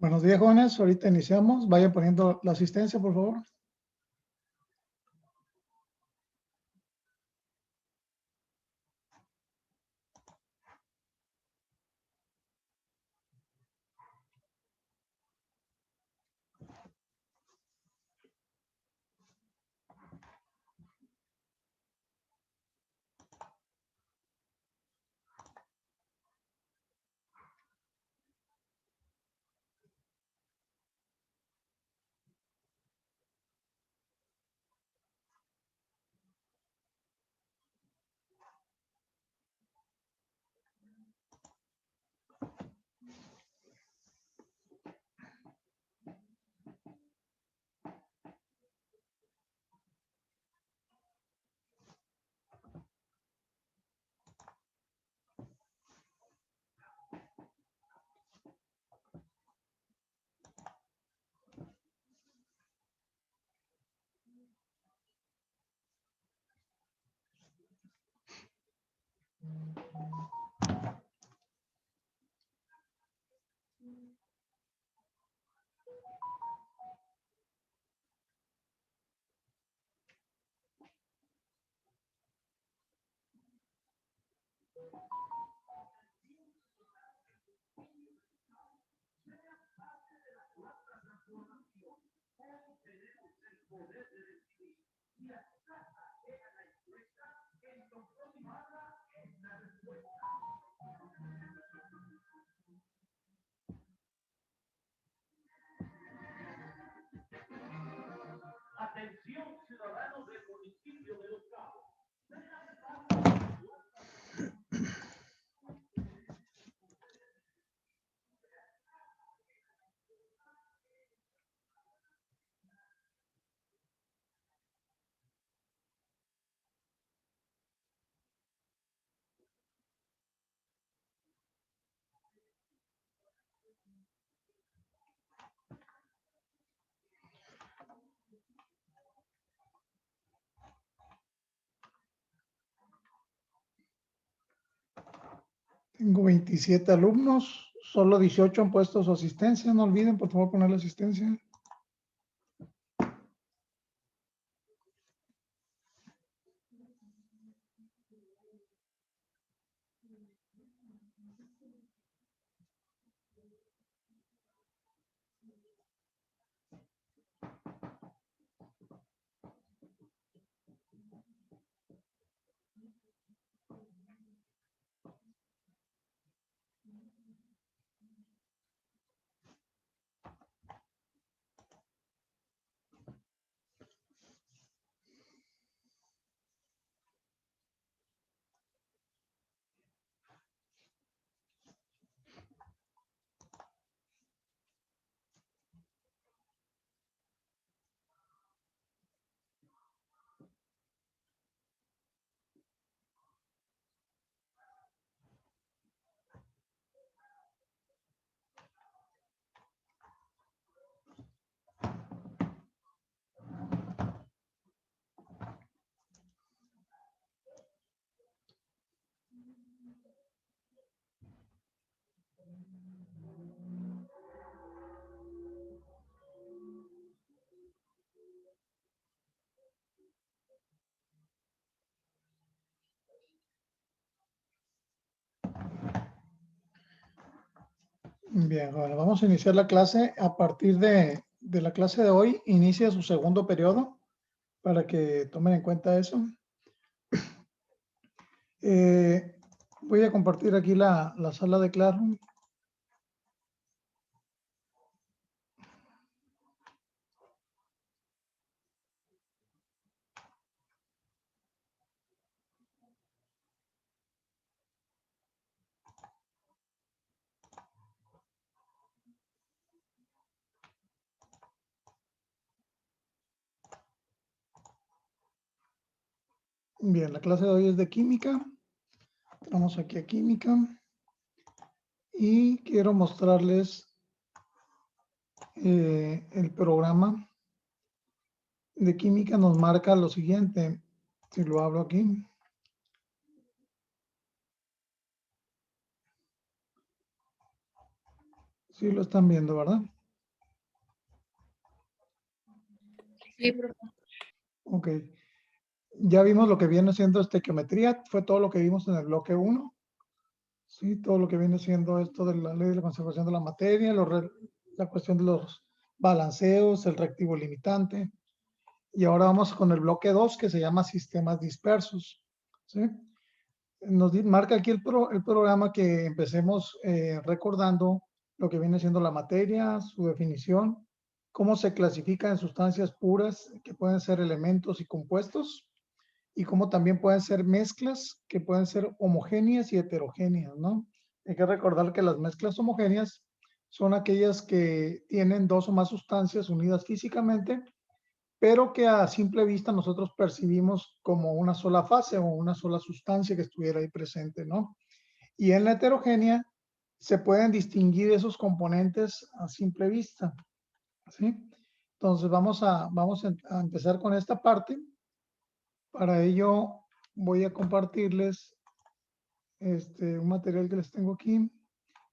Buenos días, jóvenes. Ahorita iniciamos. Vaya poniendo la asistencia, por favor. Atención, ciudadanos del municipio de Los Cabos. Tengo 27 alumnos. Solo 18 han puesto su asistencia. No olviden, por favor, poner la asistencia. Bien, bueno, vamos a iniciar la clase. A partir de la clase de hoy, inicia su segundo periodo para que tomen en cuenta eso. Voy a compartir aquí la sala de Classroom. Bien, la clase de hoy es de química. Vamos aquí a química. Y quiero mostrarles el programa de química. Nos marca lo siguiente. Si lo hablo aquí. Sí lo están viendo, ¿verdad? Sí, profe. Ok. Ya vimos lo que viene siendo estequiometría, fue todo lo que vimos en el bloque 1. Sí, todo lo que viene siendo esto de la ley de la conservación de la materia, la cuestión de los balanceos, el reactivo limitante. Y ahora vamos con el bloque 2 que se llama sistemas dispersos. ¿Sí? Marca aquí el programa que empecemos recordando lo que viene siendo la materia, su definición, cómo se clasifica en sustancias puras que pueden ser elementos y compuestos, y cómo también pueden ser mezclas que pueden ser homogéneas y heterogéneas, ¿no? Hay que recordar que las mezclas homogéneas son aquellas que tienen dos o más sustancias unidas físicamente, pero que a simple vista nosotros percibimos como una sola fase o una sola sustancia que estuviera ahí presente, ¿no? Y en la heterogénea se pueden distinguir esos componentes a simple vista, ¿sí? Entonces vamos a empezar con esta parte. Para ello voy a compartirles un material que les tengo aquí,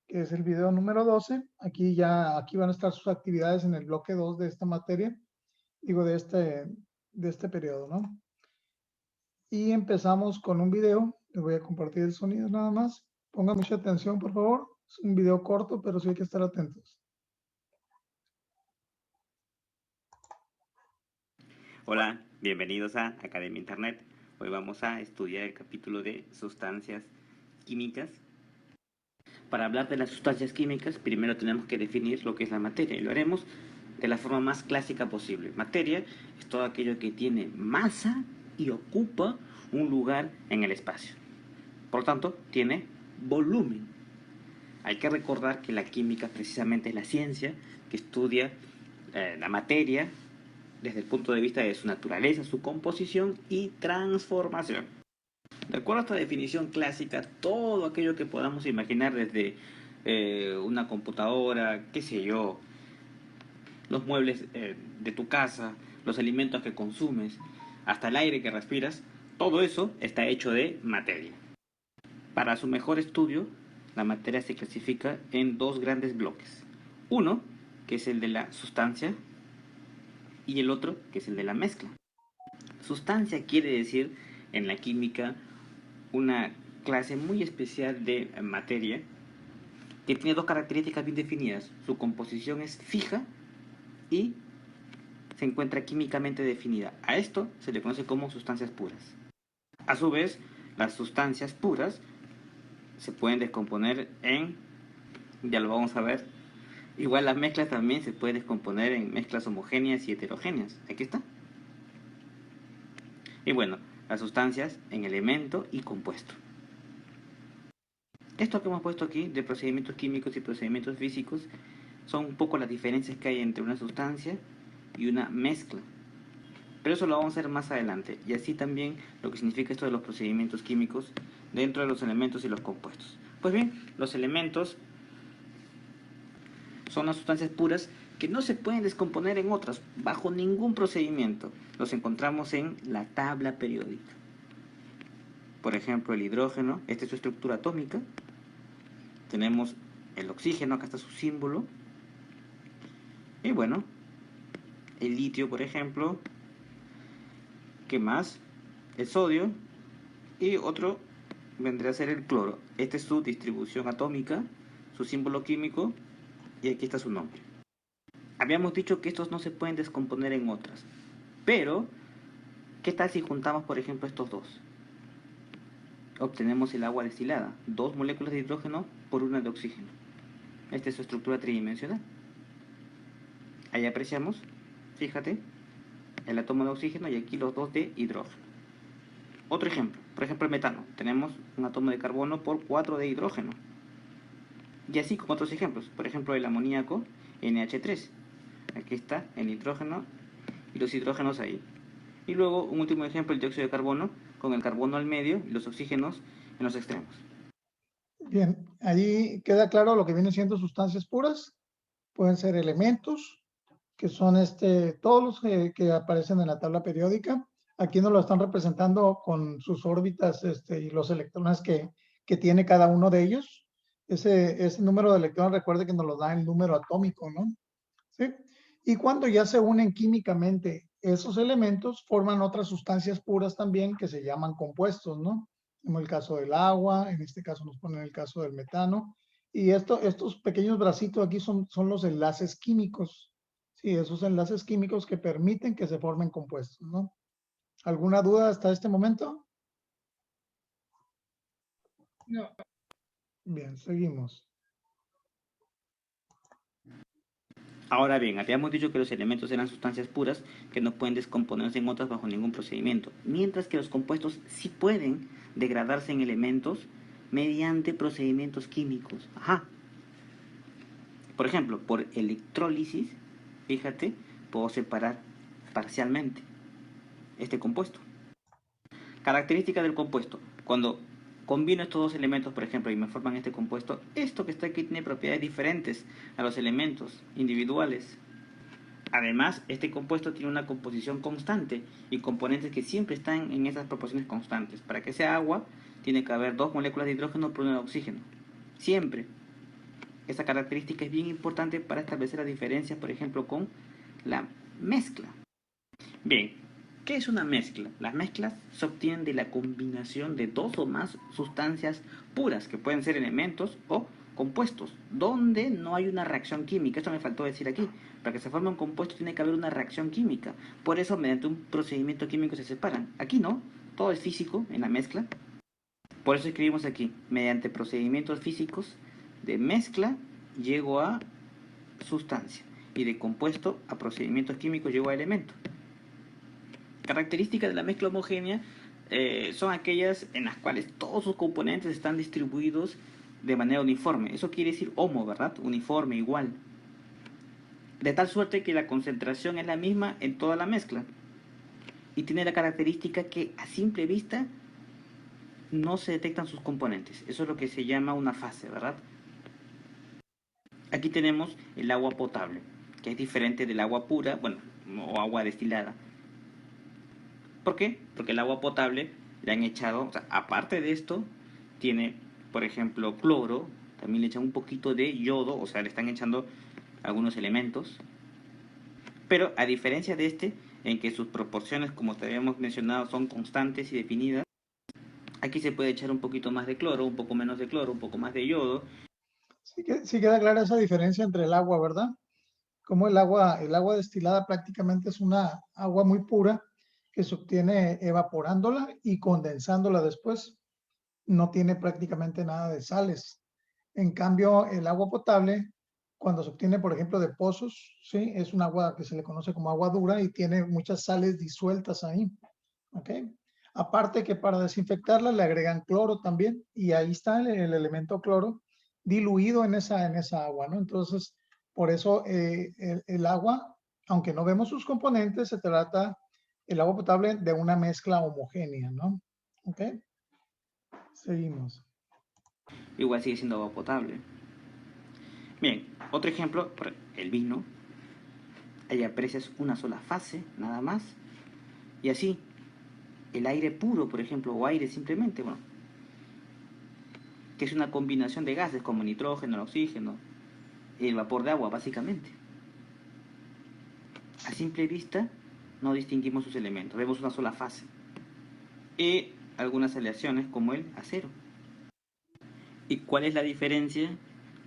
que es el video número 12. Aquí van a estar sus actividades en el bloque 2 de esta materia, digo, de este periodo, ¿no? Y empezamos con un video. Les voy a compartir el sonido nada más. Pongan mucha atención, por favor. Es un video corto, pero sí hay que estar atentos. Hola, bienvenidos a Academia Internet. Hoy vamos a estudiar el capítulo de sustancias químicas. Para hablar de las sustancias químicas, primero tenemos que definir lo que es la materia y lo haremos de la forma más clásica posible. Materia es todo aquello que tiene masa y ocupa un lugar en el espacio. Por lo tanto, tiene volumen. Hay que recordar que la química precisamente es la ciencia que estudia la materia desde el punto de vista de su naturaleza, su composición y transformación. De acuerdo a esta definición clásica, todo aquello que podamos imaginar desde una computadora, qué sé yo, los muebles de tu casa, los alimentos que consumes, hasta el aire que respiras, todo eso está hecho de materia. Para su mejor estudio, la materia se clasifica en dos grandes bloques. Uno, que es el de la sustancia, y el otro, que es el de la mezcla. Sustancia quiere decir en la química una clase muy especial de materia que tiene dos características bien definidas. Su composición es fija y se encuentra químicamente definida. A esto se le conoce como sustancias puras. A su vez, las sustancias puras se pueden descomponer en, ya lo vamos a ver, igual las mezclas también se pueden descomponer en mezclas homogéneas y heterogéneas. Aquí está. Y bueno, las sustancias en elemento y compuesto. Esto que hemos puesto aquí de procedimientos químicos y procedimientos físicos son un poco las diferencias que hay entre una sustancia y una mezcla. Pero eso lo vamos a hacer más adelante. Y así también lo que significa esto de los procedimientos químicos dentro de los elementos y los compuestos. Pues bien, los elementos son las sustancias puras que no se pueden descomponer en otras bajo ningún procedimiento. Los encontramos en la tabla periódica. Por ejemplo, el hidrógeno, esta es su estructura atómica. Tenemos el oxígeno, acá está su símbolo. Y bueno, el litio, por ejemplo. ¿Qué más? El sodio. Y otro vendría a ser el cloro. Esta es su distribución atómica, su símbolo químico. Y aquí está su nombre. Habíamos dicho que estos no se pueden descomponer en otras. Pero, ¿qué tal si juntamos, por ejemplo, estos dos? Obtenemos el agua destilada. 2 moléculas de hidrógeno por una de oxígeno. Esta es su estructura tridimensional. Ahí apreciamos, fíjate, el átomo de oxígeno y aquí los dos de hidrógeno. Otro ejemplo, por ejemplo el metano. Tenemos un átomo de carbono por 4 de hidrógeno. Y así como otros ejemplos. Por ejemplo el amoníaco, NH3. Aquí está el nitrógeno y los hidrógenos ahí. Y luego un último ejemplo, el dióxido de carbono, con el carbono al medio y los oxígenos en los extremos. Bien, ahí queda claro lo que vienen siendo sustancias puras. Pueden ser elementos, que son todos los que aparecen en la tabla periódica. Aquí nos lo están representando con sus órbitas y los electrones que tiene cada uno de ellos. ese número de electrones, recuerde que nos lo da el número atómico, ¿no? ¿Sí? Y cuando ya se unen químicamente esos elementos, forman otras sustancias puras también que se llaman compuestos, ¿no? Como el caso del agua, en este caso nos ponen el caso del metano. Y estos pequeños bracitos aquí son los enlaces químicos. Sí, esos enlaces químicos que permiten que se formen compuestos, ¿no? ¿Alguna duda hasta este momento? No. Bien, seguimos. Ahora bien, habíamos dicho que los elementos eran sustancias puras que no pueden descomponerse en otras bajo ningún procedimiento, mientras que los compuestos sí pueden degradarse en elementos mediante procedimientos químicos. Ajá. Por ejemplo, por electrólisis, fíjate, puedo separar parcialmente este compuesto. Característica del compuesto. Cuando combino estos dos elementos, por ejemplo, y me forman este compuesto, esto que está aquí tiene propiedades diferentes a los elementos individuales. Además, este compuesto tiene una composición constante y componentes que siempre están en esas proporciones constantes. Para que sea agua, tiene que haber 2 moléculas de hidrógeno por una de oxígeno. Siempre. Esta característica es bien importante para establecer la diferencia, por ejemplo, con la mezcla. Bien, ¿qué es una mezcla? Las mezclas se obtienen de la combinación de 2 o más sustancias puras, que pueden ser elementos o compuestos, donde no hay una reacción química. Esto me faltó decir aquí. Para que se forme un compuesto tiene que haber una reacción química. Por eso, mediante un procedimiento químico se separan. Aquí no, todo es físico en la mezcla. Por eso escribimos aquí, mediante procedimientos físicos de mezcla llego a sustancia y de compuesto a procedimientos químicos llego a elemento. Características de la mezcla homogénea son aquellas en las cuales todos sus componentes están distribuidos de manera uniforme. Eso quiere decir homo, ¿verdad? Uniforme, igual. De tal suerte que la concentración es la misma en toda la mezcla. Y tiene la característica que a simple vista no se detectan sus componentes. Eso es lo que se llama una fase, ¿verdad? Aquí tenemos el agua potable, que es diferente del agua pura, bueno, o agua destilada. ¿Por qué? Porque el agua potable le han echado, o sea, aparte de esto, tiene, por ejemplo, cloro, también le echan un poquito de yodo, o sea, le están echando algunos elementos. Pero a diferencia de este, en que sus proporciones, como te habíamos mencionado, son constantes y definidas, aquí se puede echar un poquito más de cloro, un poco menos de cloro, un poco más de yodo. Sí queda clara esa diferencia entre el agua, ¿verdad? Como el agua destilada prácticamente es una agua muy pura que se obtiene evaporándola y condensándola después. No tiene prácticamente nada de sales. En cambio, el agua potable, cuando se obtiene, por ejemplo, de pozos, ¿sí? Es un agua que se le conoce como agua dura y tiene muchas sales disueltas ahí. ¿Ok? Aparte que para desinfectarla le agregan cloro también y ahí está el elemento cloro diluido en esa agua, ¿no? Entonces, por eso el agua, aunque no vemos sus componentes, se trata el agua potable de una mezcla homogénea, ¿no? ¿Ok? Seguimos. Igual sigue siendo agua potable. Bien, otro ejemplo, el vino. Ahí aprecias una sola fase, nada más. Y así, el aire puro, por ejemplo, o aire simplemente, bueno, que es una combinación de gases como el nitrógeno, el oxígeno, el vapor de agua, básicamente. A simple vista, no distinguimos sus elementos, vemos una sola fase. Y algunas aleaciones como el acero. ¿Y cuál es la diferencia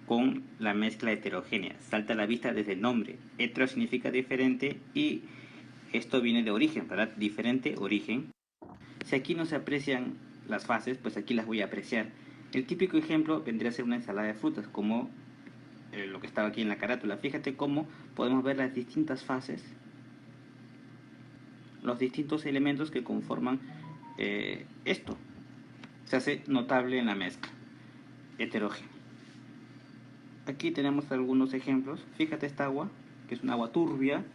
con la mezcla heterogénea? Salta a la vista desde el nombre. Hetero significa diferente y esto viene de origen, ¿verdad? Diferente, origen. Si aquí no se aprecian las fases, pues aquí las voy a apreciar. El típico ejemplo vendría a ser una ensalada de frutas, como lo que estaba aquí en la carátula. Fíjate cómo podemos ver las distintas fases, los distintos elementos que conforman esto. Se hace notable en la mezcla heterogénea. Aquí tenemos algunos ejemplos. Fíjate esta agua, que es un agua turbia.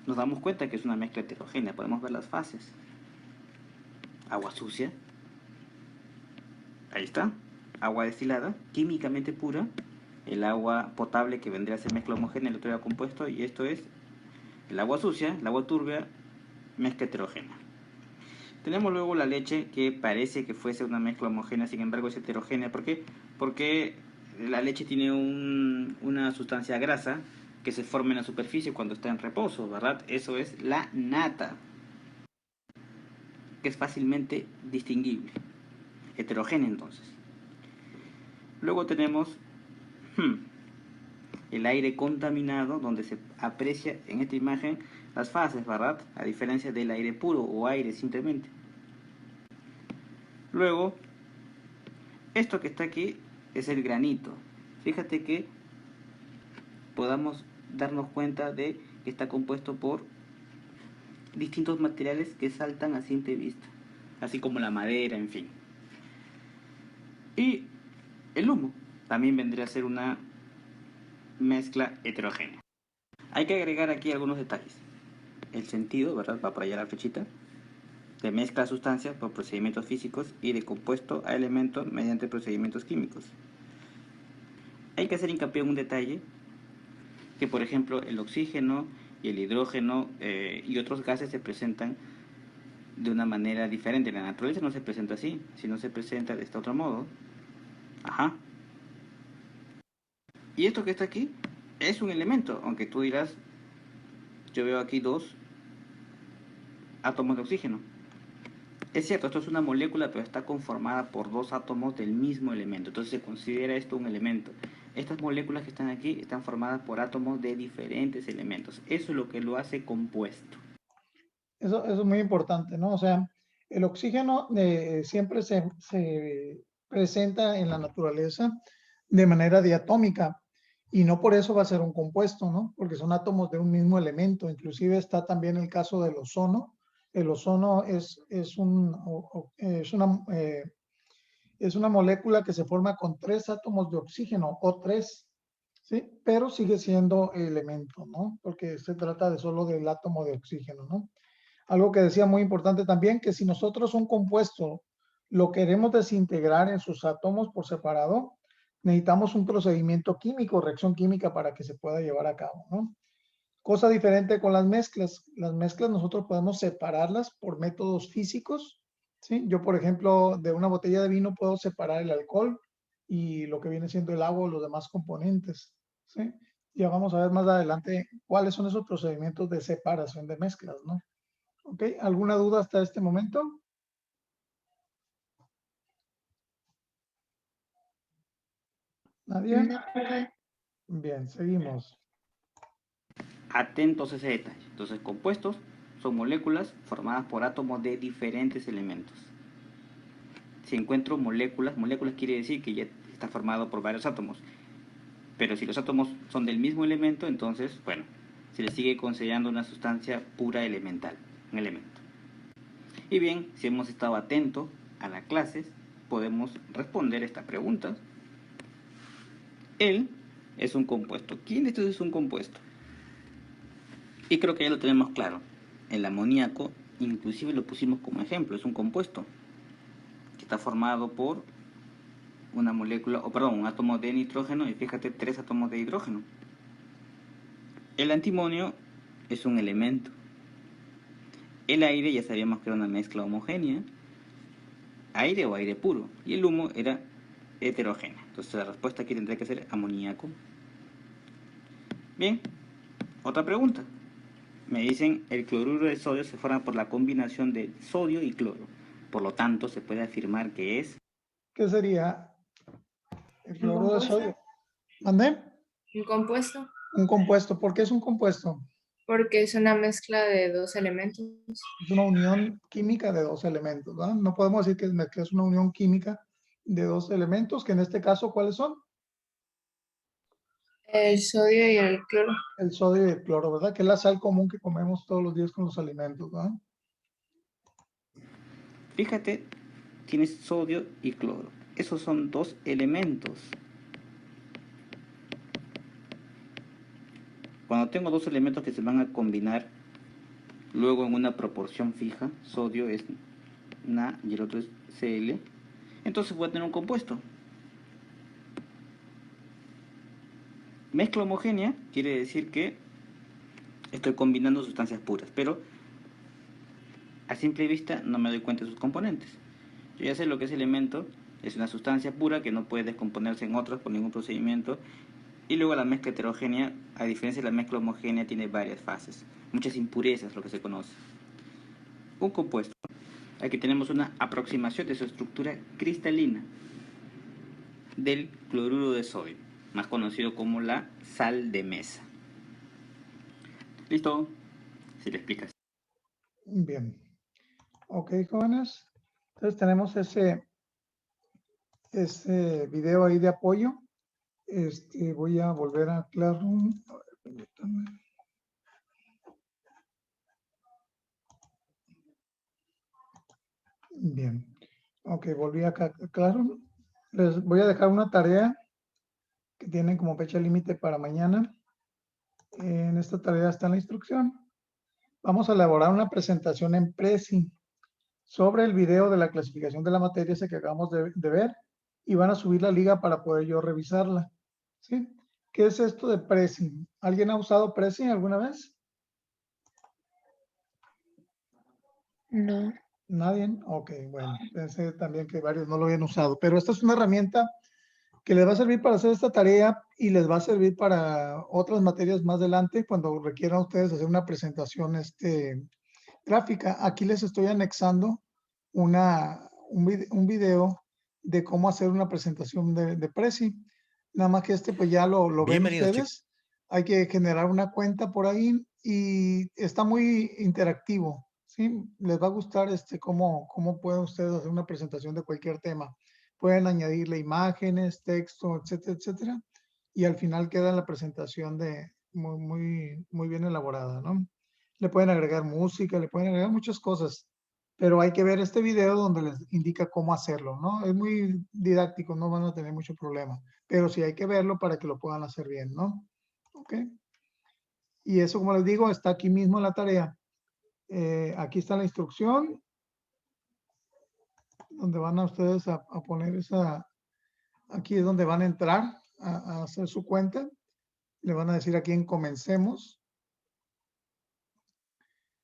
Nos damos cuenta que es una mezcla heterogénea. Podemos ver las fases. Agua sucia. Ahí está. Agua destilada, químicamente pura. El agua potable, que vendría a ser mezcla homogénea, el otro era compuesto. Y esto es el agua sucia, el agua turbia, mezcla heterogénea. Tenemos luego la leche, que parece que fuese una mezcla homogénea, sin embargo es heterogénea. ¿Por qué? Porque la leche tiene una sustancia grasa que se forma en la superficie cuando está en reposo, ¿verdad? Eso es la nata, que es fácilmente distinguible, heterogénea entonces. Luego tenemos el aire contaminado, donde se aprecia en esta imagen las fases, ¿verdad? A diferencia del aire puro o aire simplemente. Luego, esto que está aquí es el granito. Fíjate que podamos darnos cuenta de que está compuesto por distintos materiales que saltan a simple vista, así como la madera, en fin. Y el humo también vendría a ser una mezcla heterogénea. Hay que agregar aquí algunos detalles. El sentido, ¿verdad? Va por allá la flechita. De mezcla a sustancias por procedimientos físicos y de compuesto a elementos mediante procedimientos químicos. Hay que hacer hincapié en un detalle, que por ejemplo el oxígeno y el hidrógeno y otros gases se presentan de una manera diferente. La naturaleza no se presenta así, sino se presenta de este otro modo. Ajá. Y esto que está aquí es un elemento, aunque tú dirás, yo veo aquí 2 átomos de oxígeno. Es cierto, esto es una molécula, pero está conformada por 2 átomos del mismo elemento. Entonces se considera esto un elemento. Estas moléculas que están aquí están formadas por átomos de diferentes elementos. Eso es lo que lo hace compuesto. Eso es muy importante, ¿no? O sea, el oxígeno siempre se presenta en la naturaleza de manera diatómica y no por eso va a ser un compuesto, ¿no? Porque son átomos de un mismo elemento. Inclusive está también el caso del ozono. El ozono es una molécula que se forma con 3 átomos de oxígeno o 3, ¿sí? Pero sigue siendo elemento, ¿no? Porque se trata de solo del átomo de oxígeno, ¿no? Algo que decía muy importante también, que si nosotros un compuesto lo queremos desintegrar en sus átomos por separado, necesitamos un procedimiento químico, reacción química para que se pueda llevar a cabo, ¿no? Cosa diferente con las mezclas. Las mezclas nosotros podemos separarlas por métodos físicos, ¿sí? Yo, por ejemplo, de una botella de vino puedo separar el alcohol y lo que viene siendo el agua o los demás componentes, ¿sí? Ya vamos a ver más adelante cuáles son esos procedimientos de separación de mezclas, ¿no? ¿Ok? ¿Alguna duda hasta este momento? ¿Nadie? No, profe. Bien, seguimos. Atentos a ese detalle. Entonces, compuestos son moléculas formadas por átomos de diferentes elementos. Si encuentro moléculas quiere decir que ya está formado por varios átomos. Pero si los átomos son del mismo elemento, entonces, bueno, se le sigue considerando una sustancia pura elemental, un elemento. Y bien, si hemos estado atentos a las clases, podemos responder esta pregunta. Él es un compuesto. ¿Quién de estos es un compuesto? Y creo que ya lo tenemos claro. El amoníaco, inclusive lo pusimos como ejemplo, es un compuesto que está formado por una molécula, un átomo de nitrógeno y fíjate, 3 átomos de hidrógeno. El antimonio es un elemento. El aire ya sabíamos que era una mezcla homogénea, aire o aire puro, y el humo era heterogénea. Entonces la respuesta aquí tendría que ser amoníaco. Bien, otra pregunta. Me dicen el cloruro de sodio se forma por la combinación de sodio y cloro. Por lo tanto, se puede afirmar que es... ¿Qué sería el ¿Un cloruro de compuesto? sodio? ¿Mandé? ¿Un compuesto? Un compuesto. ¿Por qué es un compuesto? Porque es una mezcla de 2 elementos. Es una unión química de 2 elementos, ¿verdad? No podemos decir que es una unión química de 2 elementos, que en este caso, ¿cuáles son? El sodio y el cloro. El sodio y el cloro, ¿verdad? Que es la sal común que comemos todos los días con los alimentos, ¿verdad? Fíjate, tienes sodio y cloro. Esos son 2 elementos. Cuando tengo 2 elementos que se van a combinar luego en una proporción fija, sodio es Na y el otro es Cl, entonces voy a tener un compuesto. Mezcla homogénea quiere decir que estoy combinando sustancias puras, pero a simple vista no me doy cuenta de sus componentes. Yo ya sé lo que es elemento Es una sustancia pura que no puede descomponerse en otros por ningún procedimiento. Y luego la mezcla heterogénea, a diferencia de la mezcla homogénea, tiene varias fases, muchas impurezas, lo que se conoce. Un compuesto. Aquí tenemos una aproximación de su estructura cristalina del cloruro de sodio, más conocido como la sal de mesa. ¿Listo? Si le explicas. Bien. Ok, jóvenes. Entonces tenemos ese video ahí de apoyo. Voy a volver a Classroom. A ver, permítanme. Bien. Ok, volví acá a Classroom. Les voy a dejar una tarea que tienen como fecha límite para mañana. En esta tarea está la instrucción. Vamos a elaborar una presentación en Prezi sobre el video de la clasificación de la materia ese que acabamos de ver, y van a subir la liga para poder yo revisarla. ¿Sí? ¿Qué es esto de Prezi? ¿Alguien ha usado Prezi alguna vez? No. ¿Nadie? Ok, bueno, pensé también que varios no lo habían usado, pero esta es una herramienta que les va a servir para hacer esta tarea y les va a servir para otras materias más adelante cuando requieran ustedes hacer una presentación gráfica. Aquí les estoy anexando un video de cómo hacer una presentación de Prezi. Nada más que pues ya lo ven Bienvenidos, ustedes. Hay que generar una cuenta por ahí y está muy interactivo. ¿Sí? Les va a gustar cómo pueden ustedes hacer una presentación de cualquier tema. Pueden añadirle imágenes, texto, etcétera, etcétera. Y al final queda la presentación muy bien elaborada, ¿no? Le pueden agregar música, le pueden agregar muchas cosas, pero hay que ver este video donde les indica cómo hacerlo, ¿no? Es muy didáctico, no van a tener mucho problema, pero sí hay que verlo para que lo puedan hacer bien, ¿no? ¿Ok? Y eso, como les digo, está aquí mismo en la tarea. Aquí está la instrucción, donde van a ustedes a poner aquí es donde van a entrar a hacer su cuenta. Le van a decir aquí en comencemos.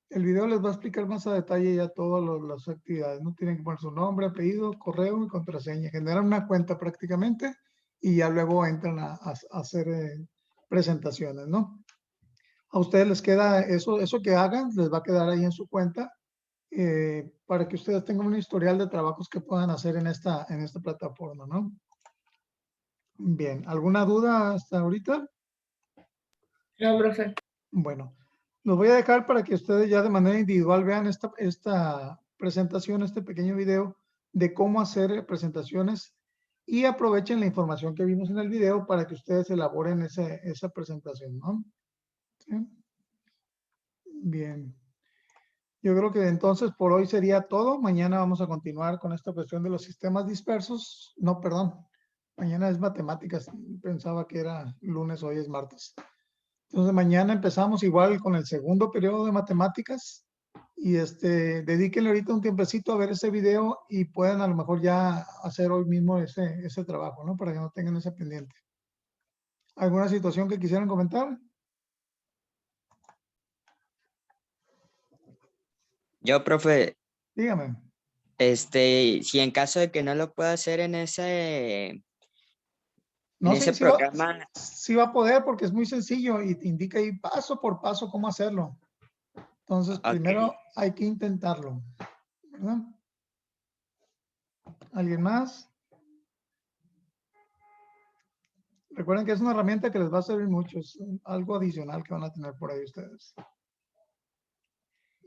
El video les va a explicar más a detalle ya todas las actividades, ¿no? Tienen que poner su nombre, apellido, correo y contraseña. Generan una cuenta prácticamente y ya luego entran a hacer presentaciones, ¿no? A ustedes les queda eso que hagan, les va a quedar ahí en su cuenta para que ustedes tengan un historial de trabajos que puedan hacer en esta plataforma, ¿no? Bien, ¿alguna duda hasta ahorita? No, profe. Bueno, los voy a dejar para que ustedes ya de manera individual vean esta presentación, este pequeño video de cómo hacer presentaciones y aprovechen la información que vimos en el video para que ustedes elaboren esa presentación, ¿no? ¿Sí? Bien. Yo creo que entonces por hoy sería todo. Mañana vamos a continuar con esta cuestión de los sistemas dispersos. No, perdón. Mañana es matemáticas. Pensaba que era lunes, hoy es martes. Entonces mañana empezamos igual con el segundo periodo de matemáticas y dedíquenle ahorita un tiempecito a ver ese video y puedan a lo mejor ya hacer hoy mismo ese trabajo, ¿no? Para que no tengan ese pendiente. ¿Alguna situación que quisieran comentar? Yo, profe, Dígame. si en caso de que no lo pueda hacer en No sé, programa, sí va a poder porque es muy sencillo y te indica ahí paso por paso cómo hacerlo. Entonces, ok, primero hay que intentarlo, ¿verdad? ¿Alguien más? Recuerden que es una herramienta que les va a servir mucho, es algo adicional que van a tener por ahí ustedes.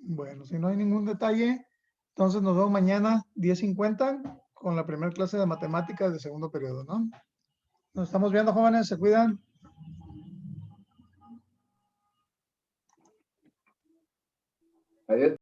Bueno, si no hay ningún detalle, entonces nos vemos mañana 10:50 con la primera clase de matemáticas de segundo periodo, ¿no? Nos estamos viendo, jóvenes, se cuidan. Adiós.